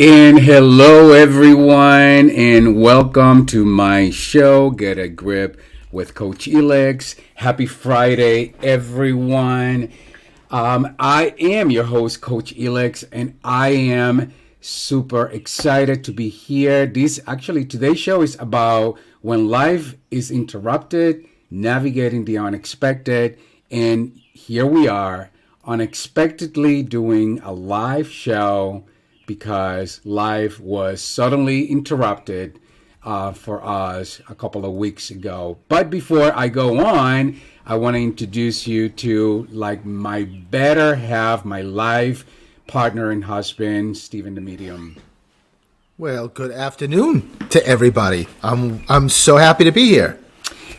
And hello, everyone, and welcome to my show, Get a Grip with Coach Elix. Happy Friday, everyone. I am your host, Coach Elix, and I am super excited to be here. Today's show is about when life is interrupted, navigating the unexpected, and here we are, unexpectedly doing a live show because life was suddenly interrupted for us a couple of weeks ago. But before I go on, I want to introduce you to my better half, my life partner and husband, Stephen the Medium. Well, good afternoon to everybody. I'm so happy to be here.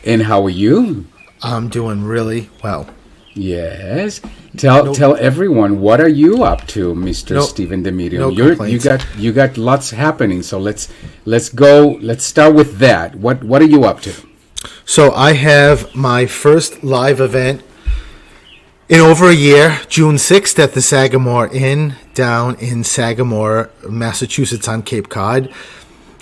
And how are you? I'm doing really well. Yes. Tell everyone, what are you up to, Mr. Stephen the Medium? You got lots happening, so let's go. Let's start with that. What are you up to? So I have my first live event in over a year, June 6th at the Sagamore Inn down in Sagamore, Massachusetts on Cape Cod.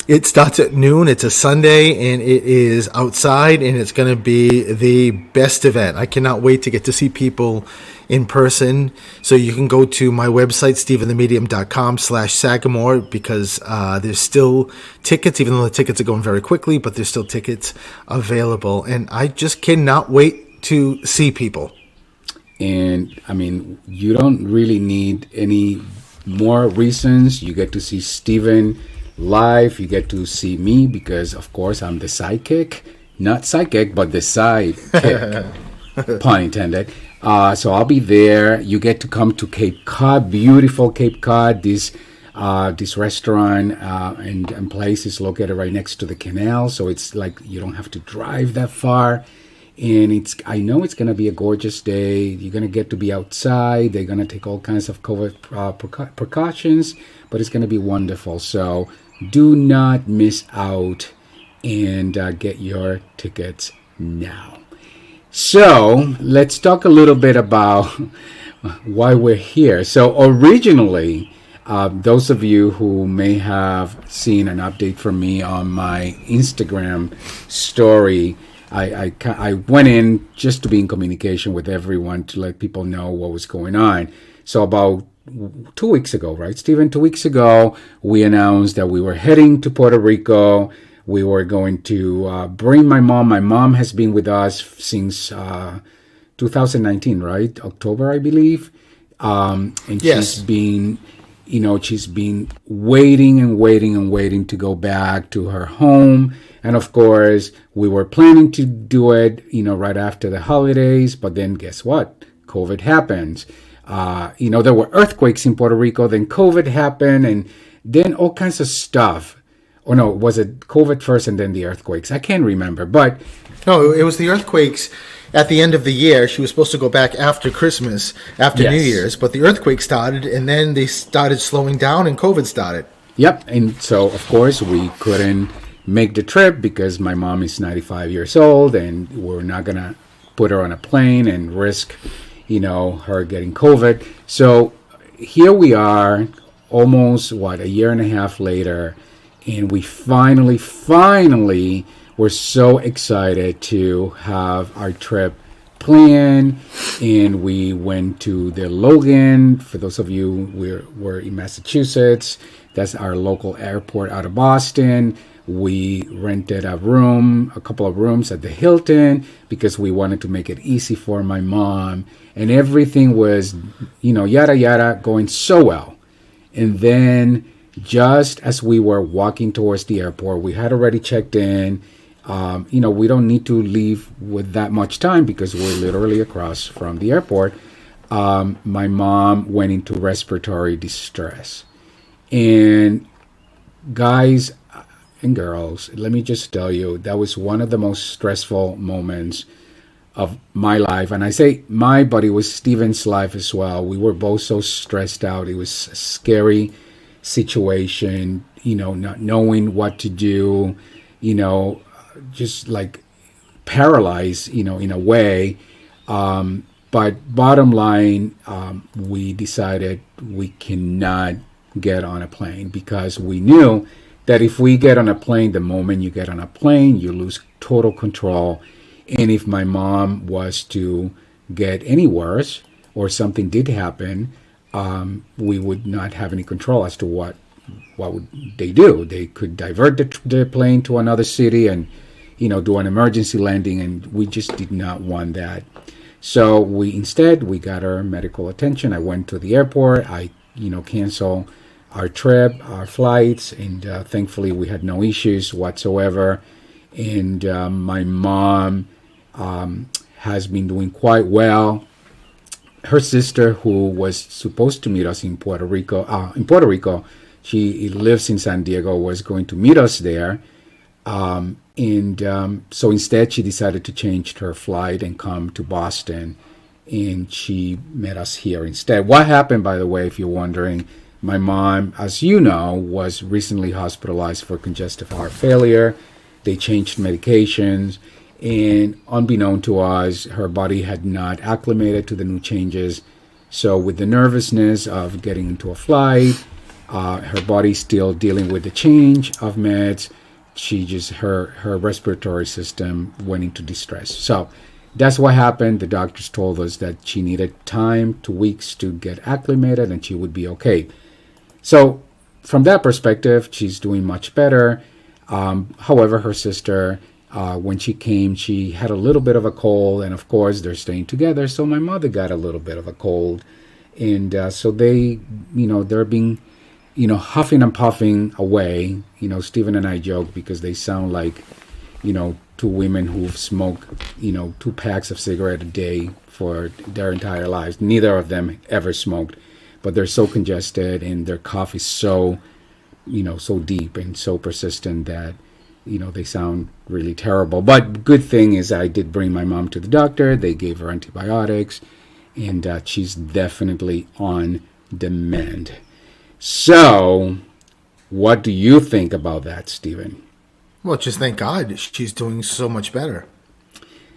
It starts at noon. It's a Sunday, and it is outside, and it's going to be the best event. I cannot wait to get to see people in person. So you can go to my website, stephenthemedium.com/Sagamore, because there's still tickets, even though the tickets are going very quickly, but there's still tickets available. And I just cannot wait to see people. And, I mean, you don't really need any more reasons. You get to see Stephen live. You get to see me because, of course, I'm the sidekick. Not psychic, but the sidekick. Pun intended. So I'll be there. You get to come to Cape Cod, beautiful Cape Cod. This restaurant and place is located right next to the canal, so it's like you don't have to drive that far. And I know it's gonna be a gorgeous day. You're gonna get to be outside. They're gonna take all kinds of COVID precautions, but it's gonna be wonderful. So do not miss out and get your tickets now. So let's talk a little bit about why we're here. So originally, those of you who may have seen an update from me on my Instagram story, I went in just to be in communication with everyone to let people know what was going on. So about 2 weeks ago, right, Stephen? 2 weeks ago, we announced that we were heading to Puerto Rico. We were going to bring my mom. My mom has been with us since 2019, right? October, I believe. And yes. She's been waiting and waiting and waiting to go back to her home. And of course, we were planning to do it, right after the holidays. But then guess what? COVID happens. There were earthquakes in Puerto Rico. Then COVID happened, and then all kinds of stuff. Or no, was it COVID first and then the earthquakes? I can't remember, but... No, it was the earthquakes at the end of the year. She was supposed to go back after Christmas, after New Year's, but the earthquake started, and then they started slowing down, and COVID started. Yep, and so, of course, we couldn't make the trip because my mom is 95 years old, and we're not going to put her on a plane and risk, her getting COVID. So here we are, almost, a year and a half later, and we finally, we're so excited to have our trip planned. And we went to the Logan. For those of you, we're in Massachusetts. That's our local airport out of Boston. We rented a couple of rooms at the Hilton because we wanted to make it easy for my mom. And everything was, yada, yada, going so well. And then just as we were walking towards the airport, we had already checked in. We don't need to leave with that much time because we're literally across from the airport. My mom went into respiratory distress. And guys and girls, let me just tell you, that was one of the most stressful moments of my life. And I say my, but it was Stephen's life as well. We were both so stressed out. It was a scary situation, not knowing what to do, just like paralyzed, in a way. But bottom line, we decided we cannot get on a plane, because we knew that if we get on a plane, the moment you get on a plane, you lose total control. And if my mom was to get any worse or something did happen, we would not have any control as to what would they do. They could divert the plane to another city and do an emergency landing, and we just did not want that. So we got our medical attention. I went to the airport. I canceled our trip, our flights, and thankfully we had no issues whatsoever. And my mom has been doing quite well. Her sister, who was supposed to meet us in Puerto Rico, she lives in San Diego, was going to meet us there. So instead she decided to change her flight and come to Boston, and she met us here instead. What happened, by the way, if you're wondering, my mom, as you know, was recently hospitalized for congestive heart failure. They changed medications, and unbeknown to us, her body had not acclimated to the new changes. So with the nervousness of getting into a flight, her body still dealing with the change of meds, her respiratory system went into distress. So that's what happened. The doctors told us that she needed time, 2 weeks, to get acclimated, and she would be okay. So from that perspective, she's doing much better. However, her sister, when she came, she had a little bit of a cold, and of course they're staying together. So my mother got a little bit of a cold, and so they're being, huffing and puffing away. Stephen and I joke because they sound like, two women who've smoked, 2 packs of cigarette a day for their entire lives. Neither of them ever smoked, but they're so congested and their cough is so, so deep and so persistent that, they sound really terrible. But good thing is I did bring my mom to the doctor. They gave her antibiotics, and she's definitely on the mend. So what do you think about that, Stephen? Well, just thank God she's doing so much better.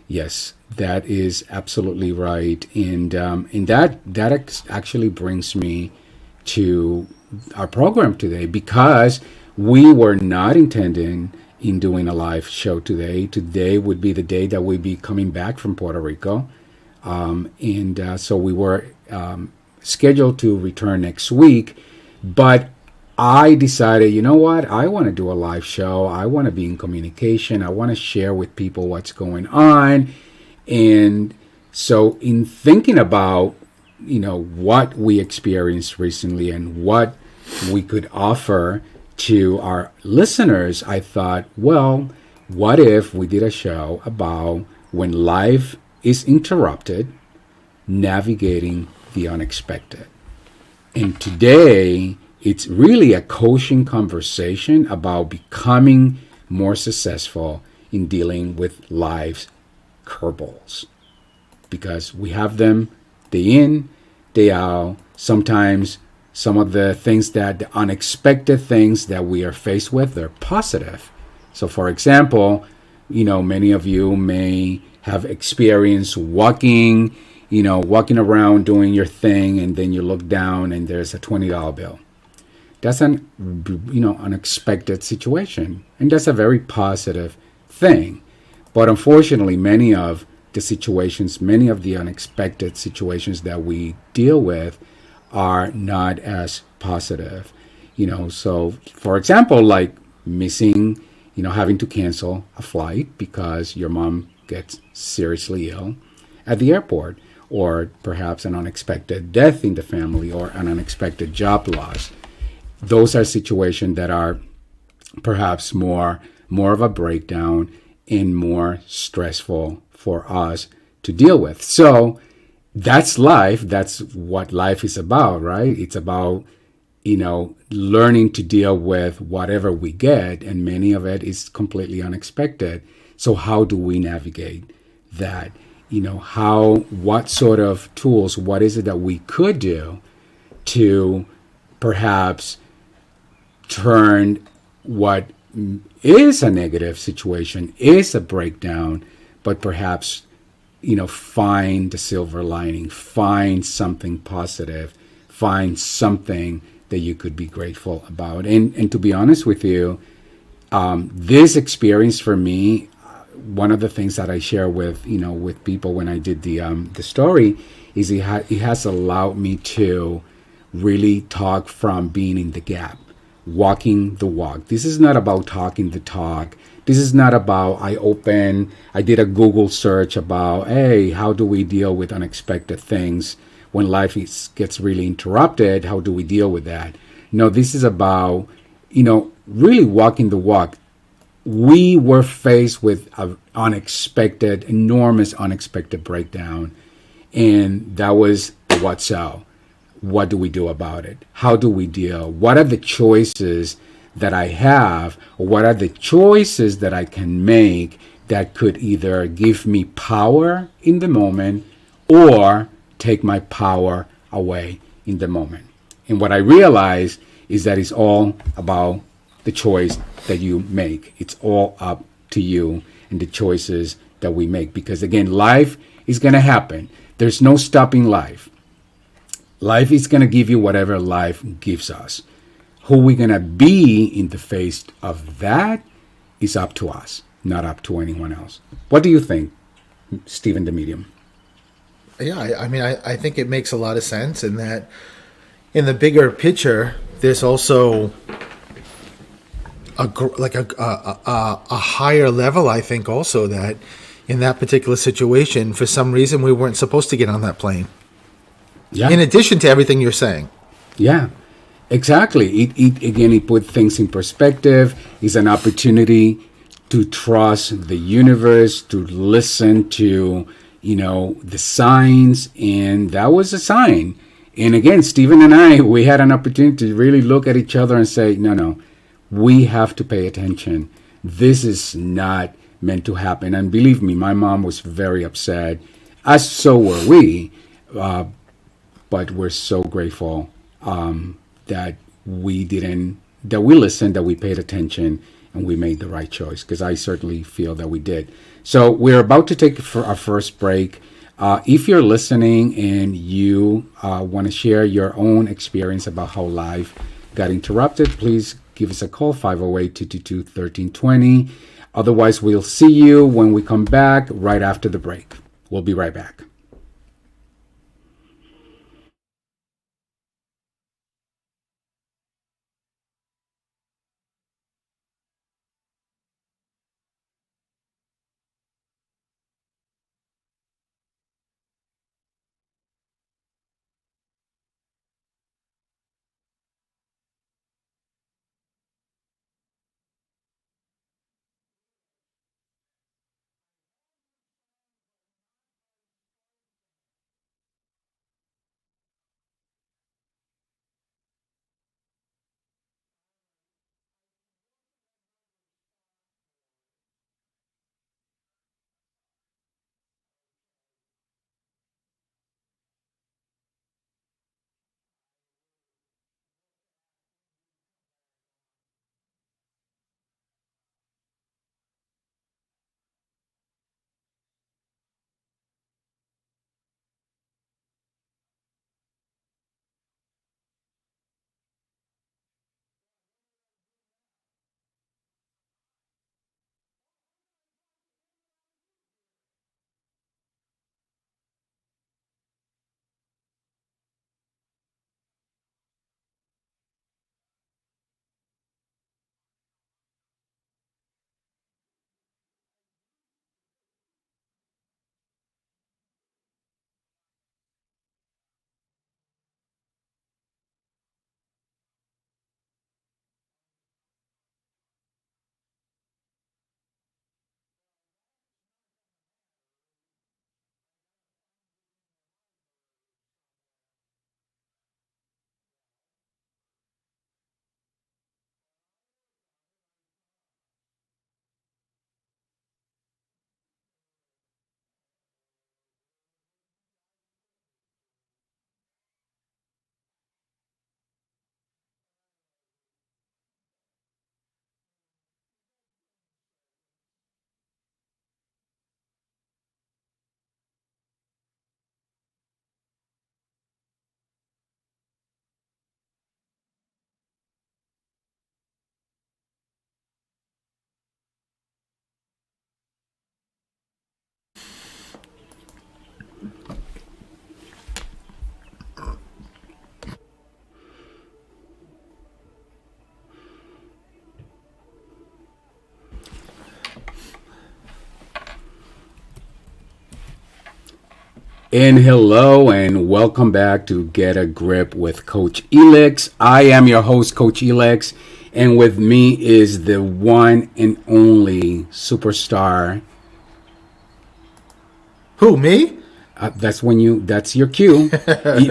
Yes, that is absolutely right. And that actually brings me to our program today, because we were not intending in doing a live show today. Today would be the day that we'd be coming back from Puerto Rico. So we were scheduled to return next week, but I decided, you know what? I want to do a live show. I want to be in communication. I want to share with people what's going on. And so in thinking about, what we experienced recently and what we could offer to our listeners, I thought, well, what if we did a show about when life is interrupted, navigating the unexpected? And today, it's really a coaching conversation about becoming more successful in dealing with life's curveballs. Because we have them day in, day out. Sometimes some of the unexpected things that we are faced with, they're positive. So for example, many of you may have experienced walking around doing your thing, and then you look down and there's a $20 bill. That's an unexpected situation, and that's a very positive thing. But unfortunately, many of the unexpected situations that we deal with are not as positive. So for example, like missing, having to cancel a flight because your mom gets seriously ill at the airport, or perhaps an unexpected death in the family, or an unexpected job loss. Those are situations that are perhaps more of a breakdown and more stressful for us to deal with. So that's life. That's what life is about, right? It's about, learning to deal with whatever we get, and many of it is completely unexpected. So how do we navigate that? What sort of tools, what is it that we could do to perhaps turn what is a negative situation, is a breakdown, but perhaps, find the silver lining, find something positive, find something that you could be grateful about. And to be honest with you, this experience for me, one of the things that I share with with people when I did the story is it has allowed me to really talk from being in the gap, walking the walk. This is not about talking the talk. This is not about I did a Google search about, hey, how do we deal with unexpected things when gets really interrupted? How do we deal with that? No, this is about, really walking the walk. We were faced with an unexpected, enormous, unexpected breakdown. And that was what so. What do we do about it? How do we deal? What are the choices that I have? Or what are the choices that I can make that could either give me power in the moment or take my power away in the moment? And what I realized is that it's all about the choice that you make. It's all up to you and the choices that we make. Because again, life is going to happen. There's no stopping life. Life is going to give you whatever life gives us. Who we're going to be in the face of that is up to us, not up to anyone else. What do you think, Stephen the Medium? Yeah, I mean, I think it makes a lot of sense in that in the bigger picture, there's also a higher level, I think, also that in that particular situation, for some reason, we weren't supposed to get on that plane. Yeah. In addition to everything you're saying. Yeah, exactly. It put things in perspective. It's an opportunity to trust the universe, to listen to, the signs. And that was a sign. And again, Stephen and I, we had an opportunity to really look at each other and say, no, we have to pay attention. This is not meant to happen. And believe me, my mom was very upset, as so were we. But we're so grateful that we listened, that we paid attention, and we made the right choice. Because I certainly feel that we did. So we're about to take our first break. If you're listening and you want to share your own experience about how life got interrupted, please give us a call, 508-222-1320. Otherwise, we'll see you when we come back right after the break. We'll be right back. And hello and welcome back to Get a Grip with Coach Elix. I am your host, Coach Elix, and with me is the one and only superstar. Who, me? That's your cue.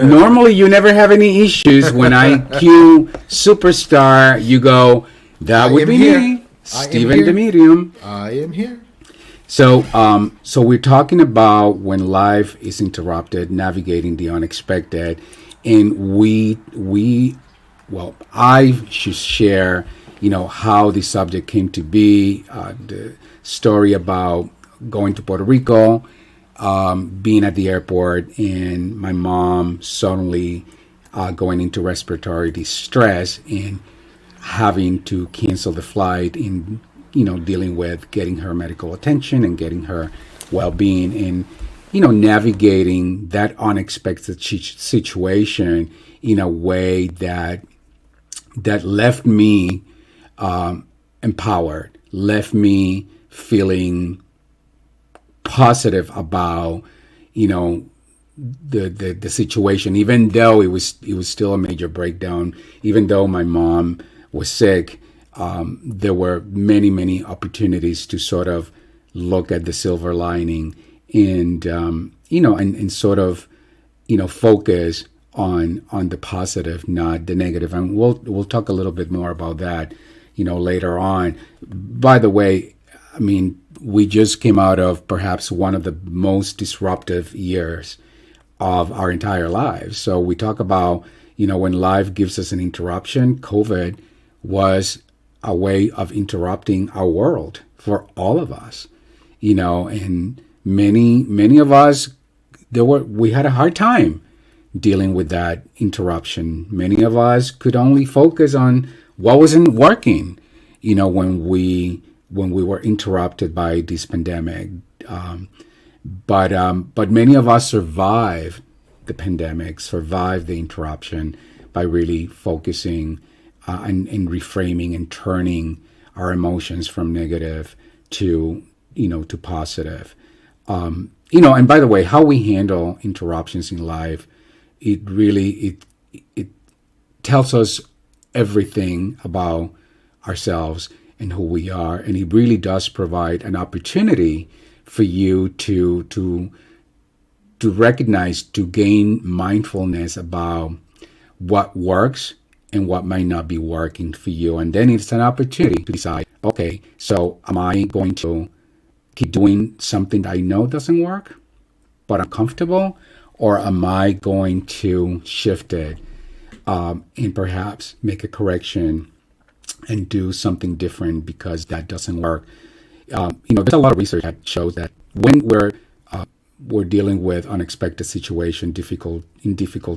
Normally you never have any issues. When I cue superstar, you go, that would be me, Steven the Medium. I am here. So we're talking about when life is interrupted, navigating the unexpected, and I should share, how the subject came to be, the story about going to Puerto Rico, being at the airport, and my mom suddenly going into respiratory distress and having to cancel the flight and dealing with getting her medical attention and getting her well-being and navigating that unexpected situation in a way that left me empowered, left me feeling positive about the situation, even though it was still a major breakdown, even though my mom was sick. There were many opportunities to sort of look at the silver lining and and sort of focus on the positive, not the negative. And we'll talk a little bit more about that later on. By the way, I mean, we just came out of perhaps one of the most disruptive years of our entire lives. So we talk about when life gives us an interruption. COVID was a way of interrupting our world for all of us, and many of us, we had a hard time dealing with that interruption. Many of us could only focus on what wasn't working, when we were interrupted by this pandemic. But many of us survived the pandemic, survived the interruption by really focusing and reframing and turning our emotions from negative to positive. And by the way, how we handle interruptions in life, it tells us everything about ourselves and who we are, and it really does provide an opportunity for you to recognize, to gain mindfulness about what works and what might not be working for you. And then it's an opportunity to decide, okay, so am I going to keep doing something that I know doesn't work, but I'm comfortable, or am I going to shift it and perhaps make a correction and do something different because that doesn't work? There's a lot of research that shows that when we're dealing with unexpected situation, difficult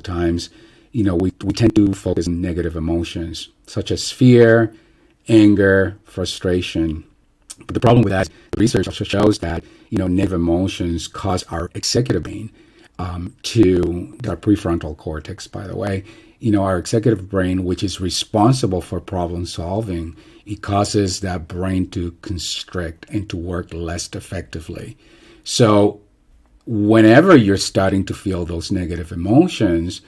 times, we tend to focus on negative emotions such as fear, anger, frustration. But the problem with that is the research also shows that negative emotions cause our executive brain to our prefrontal cortex, by the way, our executive brain, which is responsible for problem solving, it causes that brain to constrict and to work less effectively. So whenever you're starting to feel those negative emotions,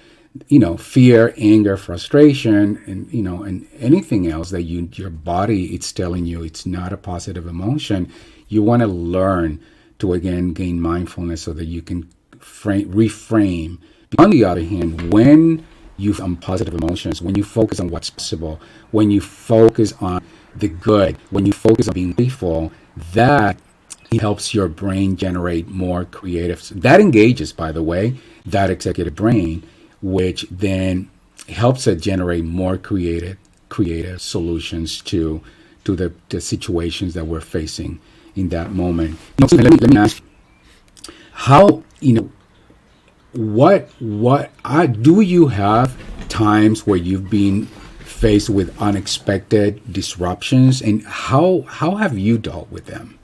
fear, anger, frustration, and anything else that your body, it's telling you it's not a positive emotion, you want to learn to again gain mindfulness so that you can reframe. On the other hand, when you positive emotions, when you focus on what's possible, when you focus on the good, when you focus on being grateful, that it helps your brain generate more creative. That engages, by the way, that executive brain, which then helps it generate more creative solutions to the situations that we're facing in that moment. Let me ask you, how do you have times where you've been faced with unexpected disruptions, and how have you dealt with them?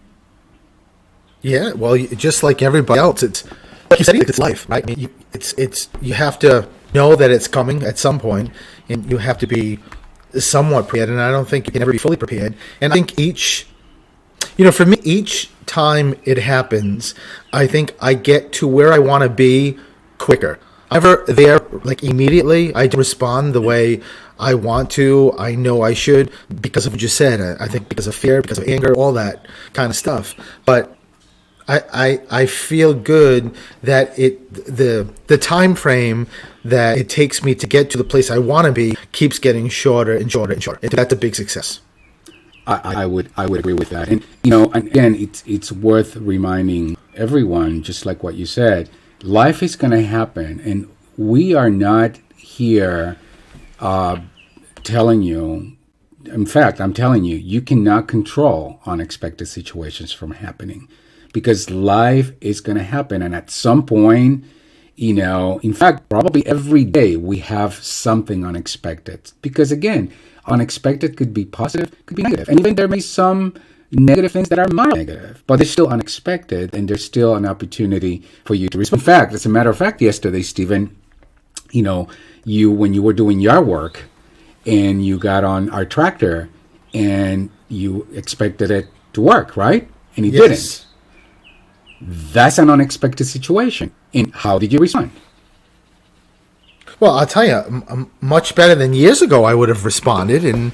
Yeah, well, just like everybody else, it's like you said, it's life, right? I mean, you have to know that it's coming at some point, and you have to be somewhat prepared. And I don't think you can ever be fully prepared. And I think each For me, each time it happens, I think I get to where I want to be quicker. I'm never there like immediately. I don't respond the way I want to. I know I should because of what you said. I think because of fear, because of anger, all that kind of stuff. But I feel good that the time frame that it takes me to get to the place I want to be keeps getting shorter and shorter and shorter. And that's a big success. I would agree with that. And and again, it's worth reminding everyone, just like what you said, life is going to happen, and we are not here telling you. In fact, I'm telling you, you cannot control unexpected situations from happening, because life is going to happen, and at some point, in fact, probably every day we have something unexpected. Because again, unexpected could be positive, could be negative. And even there may be some negative things that are mild negative, but they're still unexpected, and there's still an opportunity for you to respond. In fact, as a matter of fact, yesterday, Stephen, when you were doing your work and you got on our tractor and you expected it to work, right? And it didn't. That's an unexpected situation. And how did you respond? Well, I'll tell you, much better than years ago I would have responded, and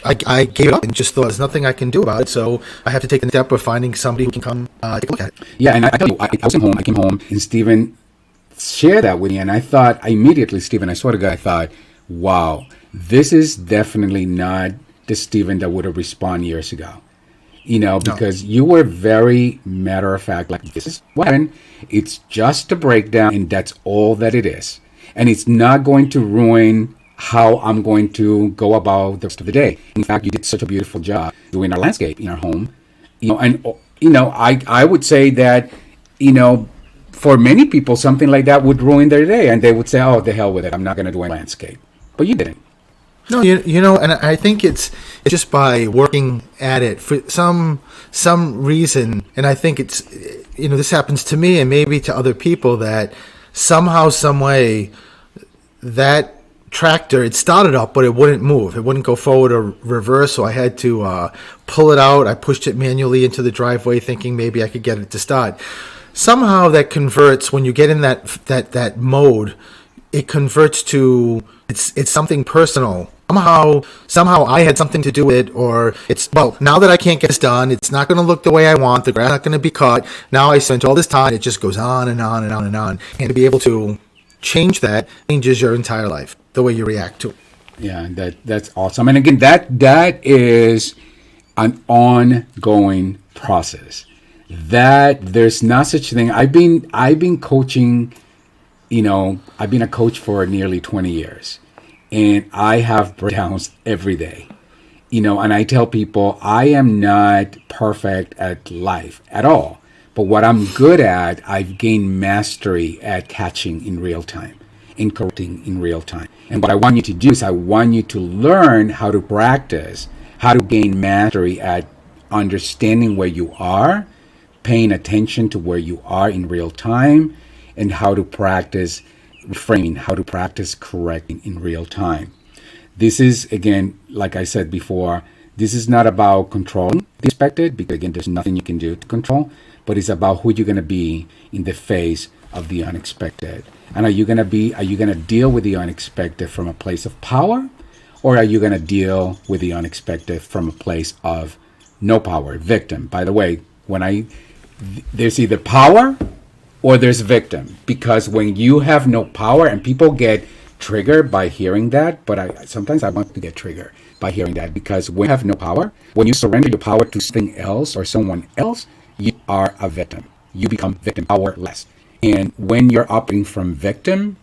I gave it up and just thought there's nothing I can do about it, so I have to take the step of finding somebody who can come take a look at it. Yeah, and I tell you, I came home, and Stephen shared that with me, and I thought immediately, Stephen, I swear to God, I thought, wow, this is definitely not the Stephen that would have responded years ago. Because you were very matter of fact, like, this is what happened. It's just a breakdown, and that's all that it is. And it's not going to ruin how I'm going to go about the rest of the day. In fact, you did such a beautiful job doing our landscape in our home. I would say that, for many people, something like that would ruin their day, and they would say, oh, the hell with it, I'm not going to do any landscape. But you didn't. No, and I think it's just by working at it for some reason, and I think it's, this happens to me and maybe to other people, that somehow, some way, that tractor, it started up, but it wouldn't move. It wouldn't go forward or reverse, so I had to pull it out. I pushed it manually into the driveway, thinking maybe I could get it to start. Somehow that converts, when you get in that mode, it converts to, it's something personal. Somehow I had something to do with it, or now that I can't get this done, it's not going to look the way I want, the grass not going to be cut. Now I spent all this time, it just goes on and on and on and on. And to be able to change that changes your entire life, the way you react to it. Yeah, that's awesome. And again, that is an ongoing process. That there's not such a thing. I've been coaching, I've been a coach for nearly 20 years. And I have breakdowns every day, and I tell people I am not perfect at life at all. But what I'm good at, I've gained mastery at catching in real time and correcting in real time. And what I want you to do is I want you to learn how to practice, how to gain mastery at understanding where you are, paying attention to where you are in real time, and how to practice reframing, how to practice correcting in real time. This is, again, like I said before, this is not about controlling the expected, because again, there's nothing you can do to control, but it's about who you're going to be in the face of the unexpected. And are you going to deal with the unexpected from a place of power, or are you going to deal with the unexpected from a place of no power, victim? By the way, there's either power or there's victim, because when you have no power, and people get triggered by hearing that, but sometimes I want to get triggered by hearing that, because when you have no power, when you surrender your power to something else or someone else, you are a victim. You become victim, powerless. And when you're operating from victim,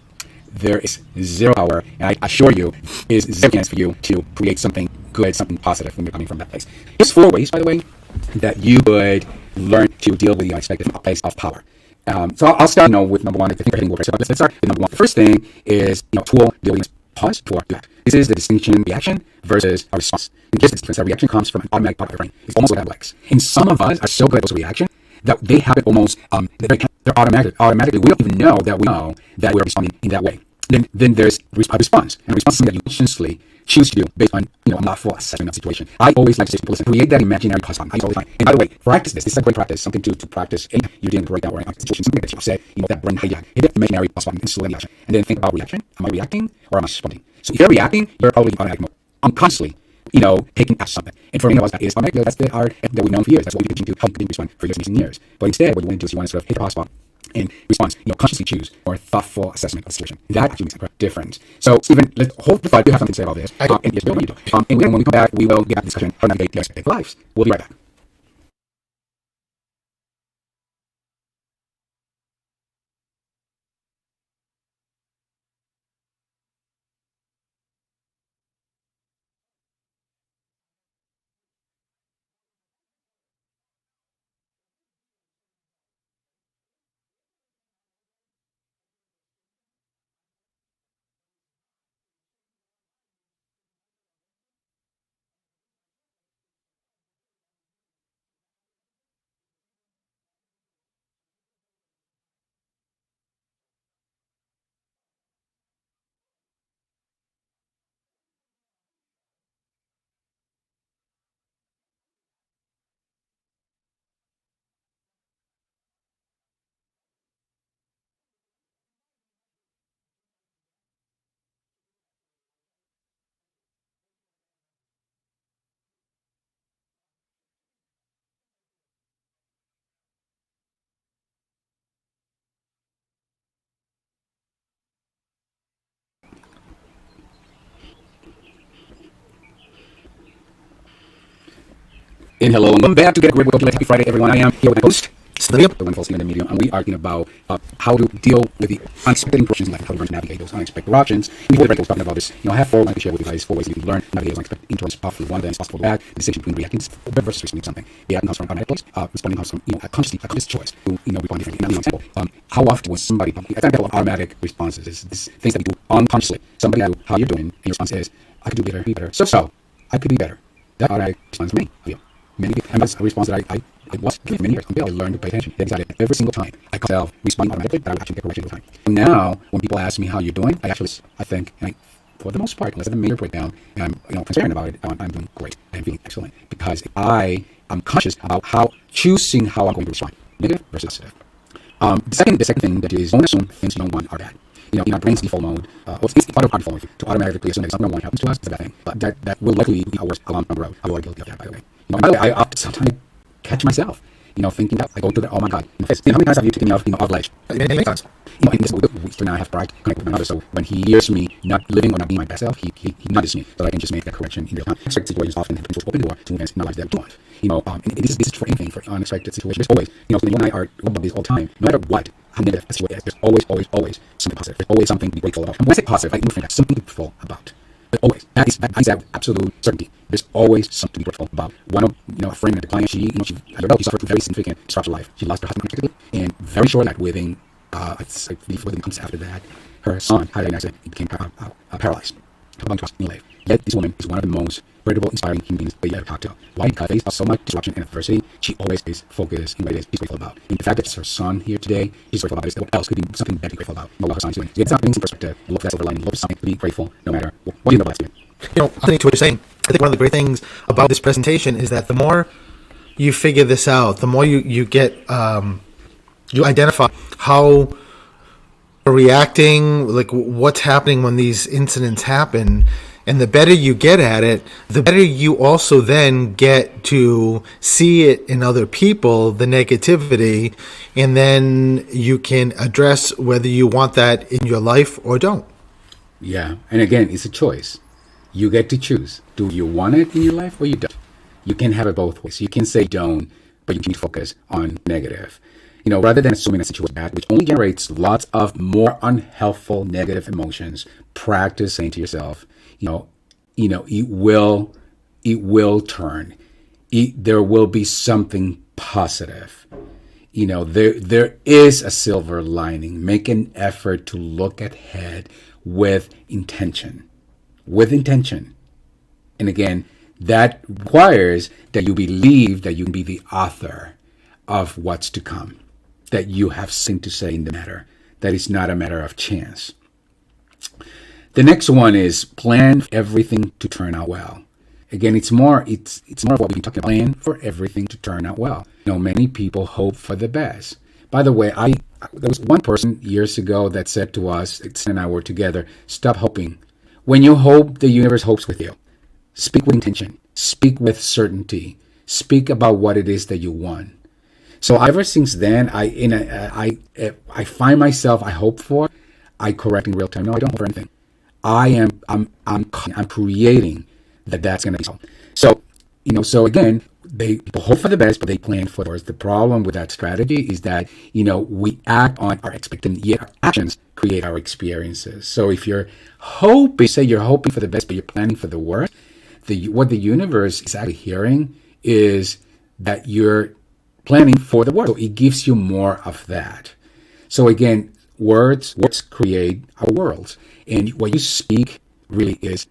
there is zero power, and I assure you, is zero chance for you to create something good, something positive when you're coming from that place. Here's 4 ways, by the way, that you would learn to deal with the unexpected from a place of power. So I'll start with number 1. I think we're heading over. So let's start with number 1. The first thing is tool dealing with pause before you act. This is the distinction reaction versus a response. In this instance, a reaction comes from an automatic part of your brain. It's almost like legs. And some of us are so good at those reactions that they happen almost they're automatically. We don't even know that we know that we're responding in that way. Then there's a response, and a response is something that you consciously choose to do based on, a thoughtful assessment of the situation. I always like to say to people, listen, create that imaginary pause button. I use all the time. And by the way, practice this. This is a great practice, something to practice anytime you're dealing with a breakdown or a situation, something that you said, that brain hijack. Hit that imaginary pause button and slow the action. And then think about reaction. Am I reacting or am I responding? So if you're reacting, you're probably in automatic mode, unconsciously, taking action something. And for many of us, that is automatic. That's the art that we've known for years. That's what we continue to how we continue to respond for years and years. But instead, what you want to do is you want to sort of hit the pause button and response, consciously choose or thoughtful assessment of the situation. That actually makes a difference. So, Stephen, let's hold the thought. You have something to say about this. And yes, Bill, you do. And when we come back, we will get back to discussion how to navigate the unexpected lives. We'll be right back. And hello and welcome back to Get a Grip with Happy Friday, everyone. I am here with my host, the wonderful Stephen Medium, and we are talking about how to deal with the unexpected interruptions in life, how to learn to navigate those unexpected interruptions. Before the break, I was talking about this. I have 4 I like to share with you guys 4 ways you can learn to navigate those unexpected interruptions. Possibly one of them is possible back. The decision between reacting versus responding to something. Reacting comes from automatic place. Responding comes from a conscious choice to respond differently. Now, example, how often when somebody, I think about automatic responses is things that we do unconsciously. Somebody asks how you're doing, and your response is, I could do better, be better. So I could be better. That automatic response to me. And that's a response that I was given for many years until I learned to pay attention. That decided every single time I caught myself responding automatically, that I would actually get correction every time. And now, when people ask me how you're doing, I think, and for the most part, unless it's a major breakdown, and I'm transparent about it, I'm doing great. I'm feeling excellent because I am conscious about choosing how I'm going to respond, negative versus positive. The second thing that is, don't assume things you don't want are bad. Our brain's default mode, it's part of our default mode to automatically assume that something we don't want happens to us is a bad thing. But that will likely be our worst along the road. I'm guilty of that, by the way. By the way, I often sometimes catch myself, thinking that I go through that. Oh my God! How many times have you taken me off ledge? Many times. In this week, now I have pride connected with my mother. So when he hears me not living or not being my best self, he nudges me so I can just make that correction in real time. Unexpected situations often have open door to events in our lives that we want. And this is for anything, for unexpected situations. There's always, you and I are about this all the time. No matter what, how negative a situation is, there's always something positive. There's always something to be grateful about. And when I say positive, I think that's something to be grateful about. But always, that is absolute certainty. There's always something to be grateful about. One of a friend and a client, she suffered from very significant disruption of life. She lost her husband unexpectedly, and very shortly within months after that, her son had an accident. He became paralyzed. Yet this woman is one of the most credible, inspiring human beings that you ever talked to. Why? Because faced so much disruption and adversity, she always is focused in ways she's grateful about. And the fact that it's her son here today, she's grateful about it. What else could be something better to be grateful about? What her son's doing. So it's something in perspective. Look for that silver lining. Look for something to be grateful no matter what. What do you know about that, Stephen? Listening to what you're saying, I think one of the great things about this presentation is that the more you figure this out, the more you get, you identify how reacting, like what's happening when these incidents happen, and the better you get at it, the better you also then get to see it in other people, the negativity, and then you can address whether you want that in your life or don't. Yeah, and again, it's a choice. You get to choose. Do you want it in your life or you don't? You can have it both ways. You can say don't, but you can focus on negative. Rather than assuming a situation is bad, which only generates lots of more unhelpful negative emotions, practice saying to yourself, it will turn. There will be something positive. There is a silver lining. Make an effort to look ahead with intention. And again, that requires that you believe that you can be the author of what's to come, that you have something to say in the matter, that it's not a matter of chance. The next one is plan everything to turn out well. Again, it's more of what we've been talking about. Plan for everything to turn out well. Many people hope for the best. By the way, I there was one person years ago that said to us, Sid and I were together, stop hoping. When you hope, the universe hopes with you. Speak with intention. Speak with certainty. Speak about what it is that you want. So ever since then, I find myself I hope for, I correct in real time. No, I don't hope for anything. I'm creating that's going to be so. So so again, people hope for the best, but they plan for the worst. The problem with that strategy is that we act on our expectations, yet our actions create our experiences. So if you're hoping, say you're hoping for the best, but you're planning for the worst, what the universe is actually hearing is that you're planning for the worst. So it gives you more of that. So again, words create our worlds, and what you speak really is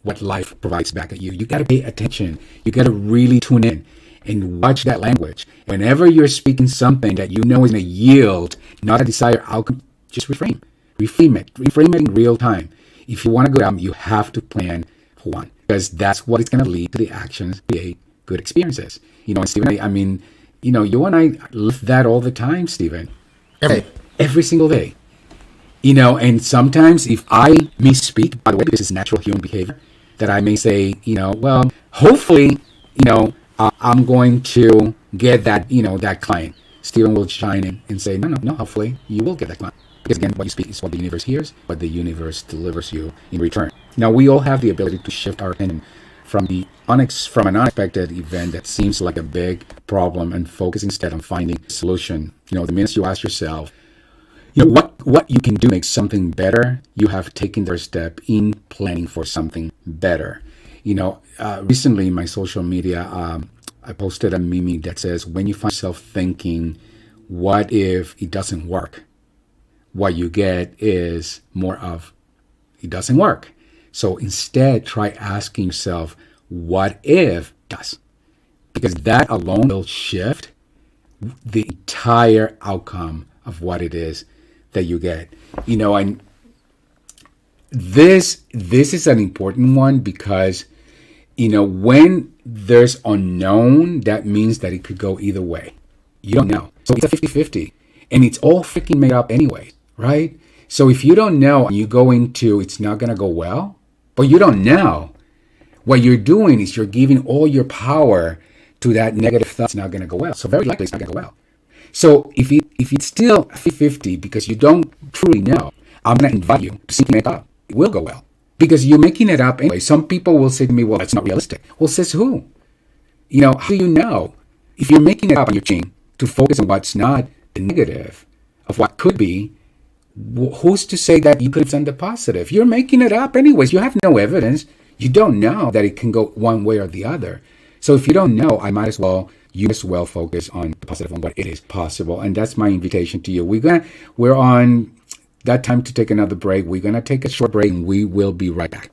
what life provides back at you. You got to pay attention. You got to really tune in and watch that language. Whenever you're speaking something that you know is going to yield not a desired outcome, just reframe it in real time. If you want to go down, you have to plan for one, because that's what is going to lead to the actions, create good experiences. And Stephen, I mean, you and I live that all the time, Stephen. Every single day. And sometimes if I misspeak, by the way, because it's natural human behavior, that I may say, well, hopefully, I'm going to get that client. Stephen will chime in and say, no, hopefully you will get that client. Because again, what you speak is what the universe hears, what the universe delivers you in return. Now, we all have the ability to shift our attention from from an unexpected event that seems like a big problem and focus instead on finding a solution. The minute you ask yourself, what you can do to make something better, you have taken their step in planning for something better. Recently in my social media, I posted a meme that says, when you find yourself thinking, what if it doesn't work? What you get is more of, it doesn't work. So instead, try asking yourself, what if it does? Because that alone will shift the entire outcome of what it is that you get. And this is an important one because when there's unknown, that means that it could go either way. You don't know. So it's a 50-50, and it's all freaking made up anyway, right? So if you don't know and you go into it's not going to go well, but you don't know, what you're doing is you're giving all your power to that negative thought. It's not going to go well. So very likely it's not going to go well. So if it's still 50-50 because you don't truly know, I'm going to invite you to simply make it up. It will go well because you're making it up anyway. Some people will say to me, well, that's not realistic. Well, says who? How do you know? If you're making it up on your team to focus on what's not the negative of what could be, who's to say that you could have done the positive? You're making it up anyways. You have no evidence. You don't know that it can go one way or the other. So if you don't know, you as well focus on the positive, on what it is possible. And that's my invitation to you. We're on that time to take another break. We're going to take a short break and we will be right back.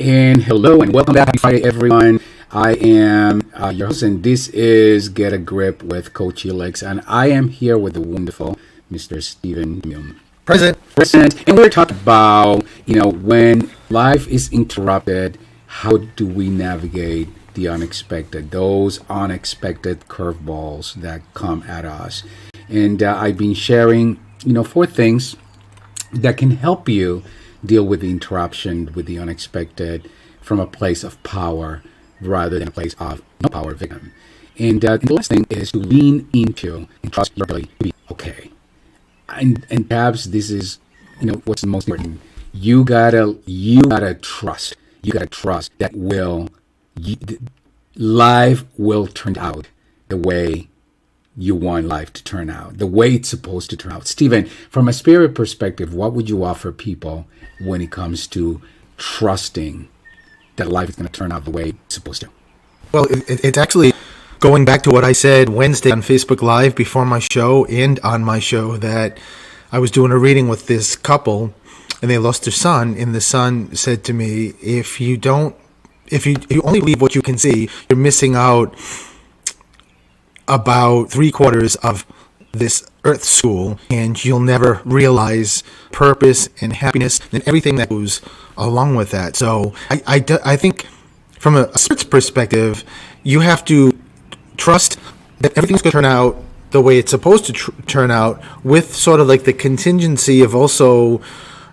And hello and welcome back. Happy Friday, everyone. I am your host, and this is Get a Grip with Coach Helix, and I am here with the wonderful Mr. Stephen Hume. Present. And we're talking about, when life is interrupted, how do we navigate the unexpected, those unexpected curveballs that come at us. And I've been sharing, 4 things that can help you deal with the interruption, with the unexpected, from a place of power rather than a place of no power victim. And the last thing is to lean into and trust your ability to be okay. And perhaps this is, what's the most important. You gotta trust. You gotta trust that life will turn out the way you want life to turn out, the way it's supposed to turn out. Stephen, from a spirit perspective, what would you offer people when it comes to trusting that life is going to turn out the way it's supposed to? Well, it's actually going back to what I said Wednesday on Facebook Live before my show and on my show, that I was doing a reading with this couple and they lost their son, and the son said to me, if you only believe what you can see, you're missing out about 3/4 of this earth school, and you'll never realize purpose and happiness and everything that goes along with that. So I think from a spirit's perspective, you have to trust that everything's going to turn out the way it's supposed to turn out, with sort of like the contingency of also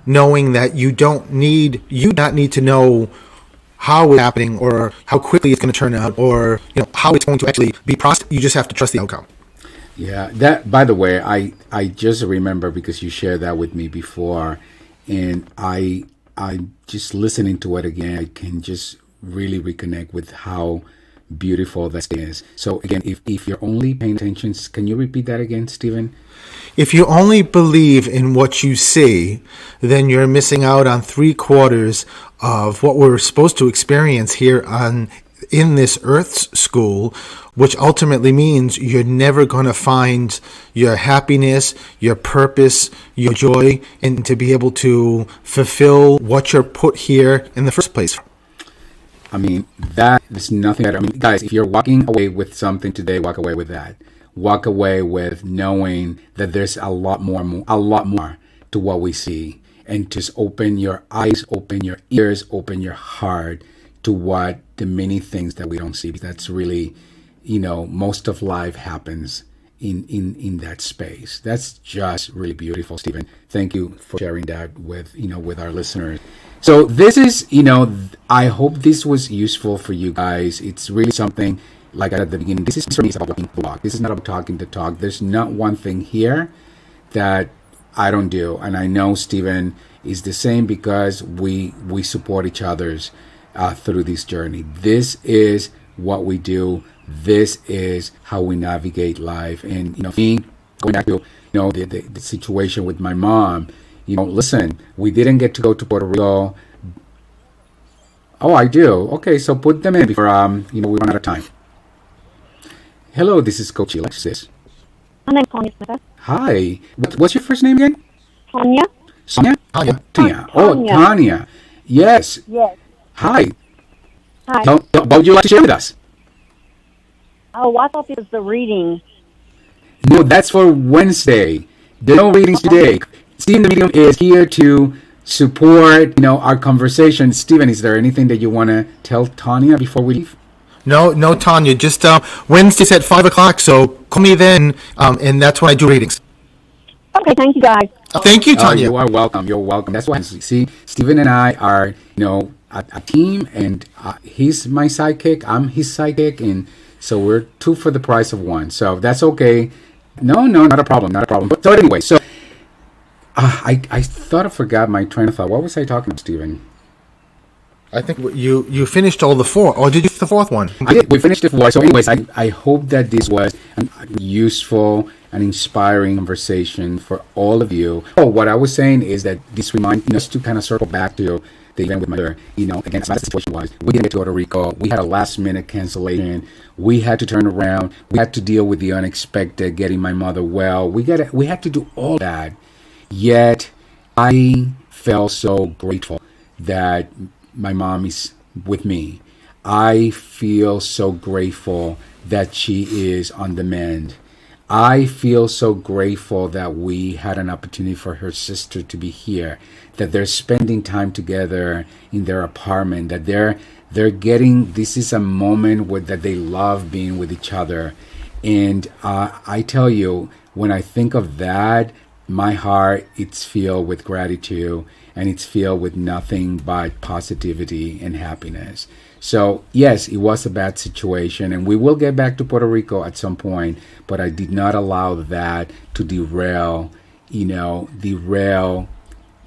knowing that you not need to know how it's happening or how quickly it's going to turn out, or how it's going to actually be processed. You just have to trust the outcome. Yeah, that, by the way, I just remember because you shared that with me before, and I just listening to it again, I can just really reconnect with how beautiful that is. So again, if you're only paying attention, can you repeat that again, Stephen? If you only believe in what you see, then you're missing out on 3/4 of what we're supposed to experience here in this Earth's school, which ultimately means you're never going to find your happiness, your purpose, your joy, and to be able to fulfill what you're put here in the first place. I mean, that is nothing better. I mean, guys, if you're walking away with something today, walk away with that. Walk away with knowing that there's a lot more to what we see, and just open your eyes, open your ears, open your heart to what the many things that we don't see. That's really, most of life happens in that space. That's just really beautiful, Stephen. Thank you for sharing that with our listeners. So this is, I hope this was useful for you guys. It's really something, like at the beginning, this is for me, it's about walking the walk. This is not about talking the talk. There's not one thing here that I don't do. And I know Stephen is the same, because we support each other's through this journey. This is what we do. This is how we navigate life. And, me, going back to, the situation with my mom, listen, we didn't get to go to Puerto Rico. Oh, I do. Okay, so put them in before, we run out of time. Hello, this is Coach Alexis. My name's Tanya Smith. Hi. What's your first name again? Tanya? Sonia? Tanya. Tanya. Oh, Tanya. Yes. Yes. Hi. Hi. What would you like to share with us? Oh, I thought this was the reading. No, that's for Wednesday. There are no readings today. Stephen the Medium is here to support, our conversation. Stephen, is there anything that you want to tell Tanya before we leave? No, Tanya. Just Wednesdays at 5:00. So call me then, and that's when I do readings. Okay, thank you, guys. Thank you, Tanya. You are welcome. You're welcome. That's why, see, Stephen and I are, a team, and he's my sidekick. I'm his sidekick, and so we're 2 for the price of 1. So that's okay. No, not a problem. But so anyway, so I thought I forgot my train of thought. What was I talking about, Stephen? I think you finished all the 4, or did you do the 4th one? I did. We finished the 4. So anyways, I hope that this was a useful and inspiring conversation for all of you. Oh, what I was saying is that this reminds us to kind of circle back to the event with my mother. Again, as bad as the situation was, we didn't get to go to Rico. We had a last minute cancellation. We had to turn around. We had to deal with the unexpected, getting my mother well. We had to do all that. Yet I felt so grateful that my mom is with me. I feel so grateful that she is on the mend. I feel so grateful that we had an opportunity for her sister to be here, that they're spending time together in their apartment, that they're getting, this is a moment where that they love being with each other. And I tell you, when I think of that, my heart, it's filled with gratitude, and it's filled with nothing but positivity and happiness. So yes, it was a bad situation, and we will get back to Puerto Rico at some point, but I did not allow that to derail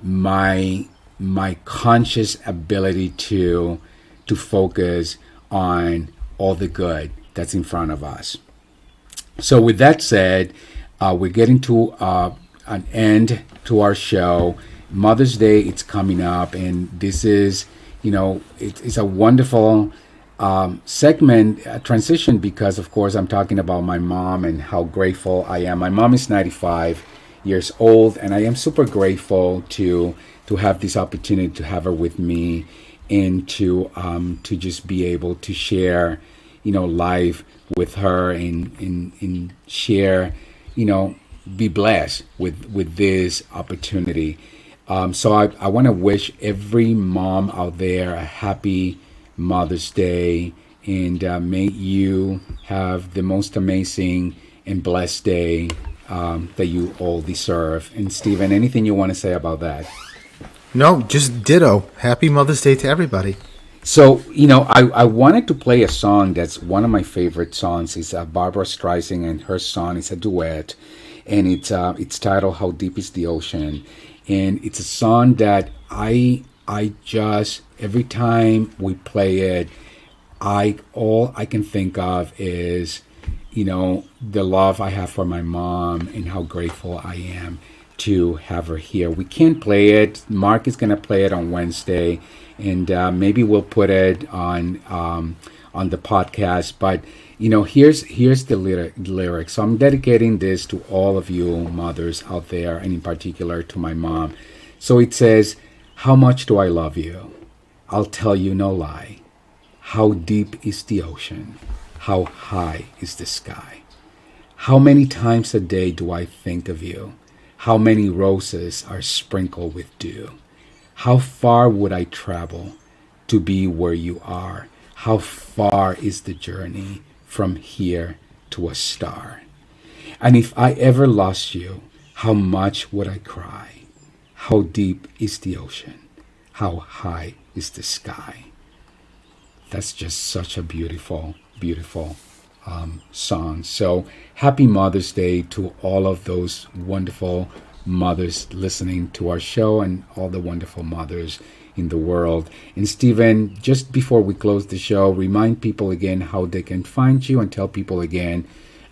my conscious ability to focus on all the good that's in front of us. So with that said, we're getting to an end to our show. Mother's Day, it's coming up, and this is, it's a wonderful segment transition, because of course I'm talking about my mom and how grateful I am. My mom is 95 years old, and I am super grateful to have this opportunity to have her with me, and to just be able to share life with her, and share, be blessed with this opportunity. So I want to wish every mom out there a happy Mother's Day, and may you have the most amazing and blessed day that you all deserve. And Stephen, anything you want to say about that? No, just ditto. Happy Mother's Day to everybody. So, I wanted to play a song that's one of my favorite songs. It's Barbara Streisand and her song. It's a duet, and it's titled "How Deep Is the Ocean." And it's a song that I just, every time we play it, all I can think of is, the love I have for my mom, and how grateful I am to have her here. We can't play it. Mark is going to play it on Wednesday, and maybe we'll put it on the podcast. But here's the lyrics. So I'm dedicating this to all of you mothers out there, and in particular to my mom. So it says, "How much do I love you? I'll tell you no lie. How deep is the ocean? How high is the sky? How many times a day do I think of you? How many roses are sprinkled with dew? How far would I travel to be where you are? How far is the journey from here to a star? And if I ever lost you, how much would I cry? How deep is the ocean? How high is the sky?" That's just such a beautiful, beautiful song. So happy Mother's Day to all of those wonderful mothers listening to our show, and all the wonderful mothers in the world. And Stephen, just before we close the show, remind people again how they can find you, and tell people again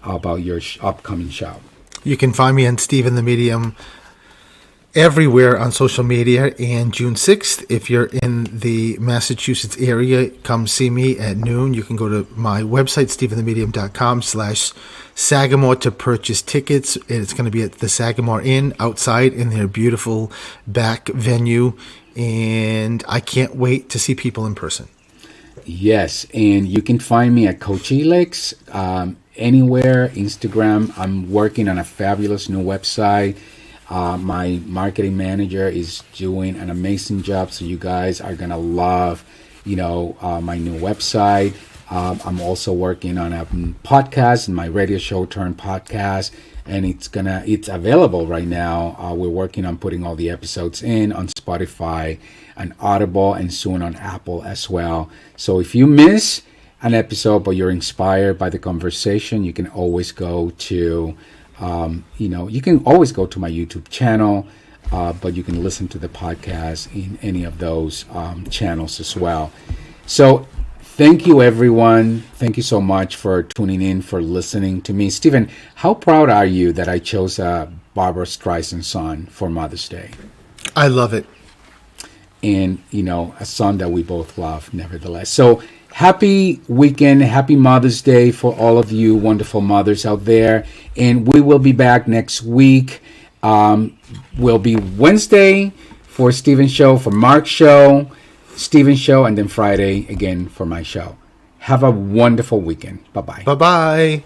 about your upcoming show. You can find me on Stephen the Medium everywhere on social media. And June 6th, if you're in the Massachusetts area, come see me at noon. You can go to my website, stephenthemedium.com/Sagamore, to purchase tickets. It's going to be at the Sagamore Inn outside in their beautiful back venue. And I can't wait to see people in person. Yes, and you can find me at Coach Elix, anywhere, Instagram. I'm working on a fabulous new website. My marketing manager is doing an amazing job, so you guys are gonna love, my new website. I'm also working on a podcast, my radio show turned podcast, and it's available right now. We're working on putting all the episodes in on Spotify and Audible, and soon on Apple as well. So if you miss an episode but you're inspired by the conversation, you can always go to you can always go to my YouTube channel, but you can listen to the podcast in any of those channels as well. So thank you, everyone. Thank you so much for tuning in, for listening to me. Stephen, how proud are you that I chose a Barbara Streisand song for Mother's Day? I love it. And, a song that we both love, nevertheless. So happy weekend, happy Mother's Day for all of you wonderful mothers out there. And we will be back next week. Will be Wednesday for Stephen's show, for Mark's show. Steven's show, and then Friday again for my show. Have a wonderful weekend. Bye-bye. Bye-bye.